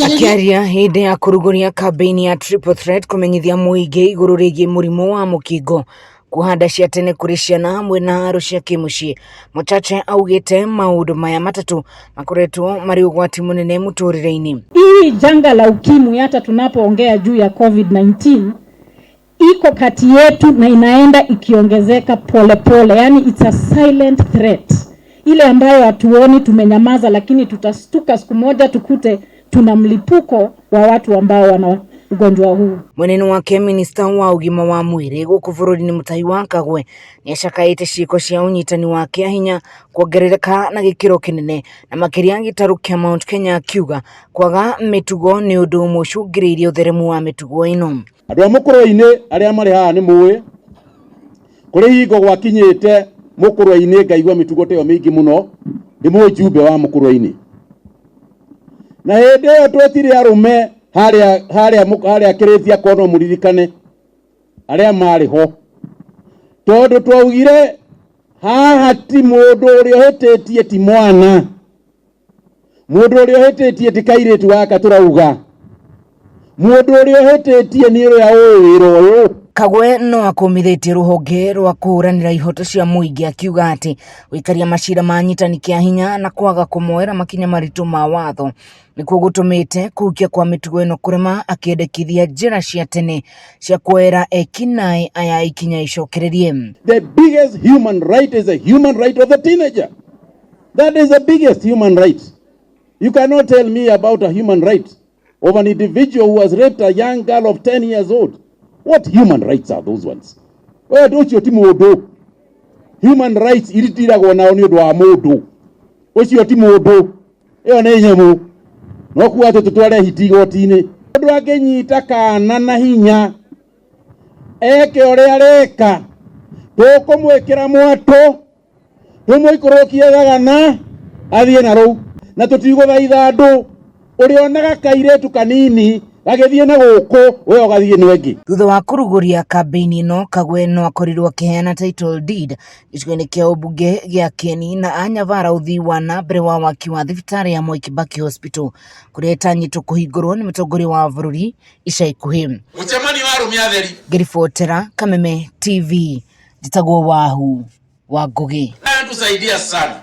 Akiaria hindi ya kuruguria kampeni ya Triple Threat kumenyithia muingi iguru rigie murimu wa mukingo kuhanda cia tene kuri ciana hamwe na haro cia kimucii. Mochache augite maundu maya matatu makoretwo mari ugwati munene muturire-ini. Hii janga la ukimwi hata tunapoongea juu ya COVID-19 iko kati yetu na inaenda ikiongezeka pole pole, yani it's a silent threat. Ile ambayo hatuoni, tumenyamaza, lakini tutastuka siku moja tukute tuna mlipuko wa watu ambao wana ugonjwa huu. Mweneni wake minista wa ugima wa mwiri guku bururi-ini Mutahi Kagwe ni acakaite ciiko cia unyitani wake hinya kuongerereka na gikiro kinene na makiria gitaru kia Mount Kenya, akiuga kwaga mitugo ni undu mucungiriirie utheremu wa mitugo ino. Andu a mukurwa-ini aria mari haha ni muwe kuri hingo gwakinyite mukurwa-ini ngaigua mitugo teyo mingi muno ndi mujumbe wa mukurwa-ini na hindi yo twetire arume haria kirithia kono muririkane aria mari ho tondu twaugire haha ti mundu uria hititie ti mwana, mundu uria hititie ti kairitu waka turauga, mundu uria hititie ni uria wira uyu. Kagwe no akumithitie ruhonge rwa kuhuranira ihoto cia muingi, akiuga ati wikaria macira manyitani kia hinya na kwaga kumoera makinya maritu ma watho nikuo gutumite kukia kwa mitugo ino kurema, akiendekithia njira cia tene cia kuera ekinai aya ikinya icokererie. The biggest human right is the human right of the teenager. That is the biggest human right. You cannot tell me about a human right of an individual who has raped a young girl of 10 years old. What human rights are those ones? Well, don't you mundu. Human rights iritiragwo nao ni undu wa mundu. Ucio ti mundu. Iyo ni nyamu. No kuwa tutware hiti igoti-ini. Andu angenyita kana na hinya eke uria areka tukumwikira mwato tumuikurukie gagana athie na ruu na tutiguthaitha andu uria onaga kairetu kanini agithie na guku we ugathie nwengi. Thutha wa kuruguria kampeni ino, Kagwe no akorirwo akiheana title deed gicigo-ini kia ubunge gia Kieni na anyavara uthii wa na mbere wa waki wa thibitari ya Moi Kibaki Hospital kuria itanyitwo kuhingurwo ni mutongoria wa bururi ica ikuhi. Mucemani wa arumi atheri Ngiribotera Kameme TV, njitagwo Wahu wa Ngugi. Na tusaidia sana.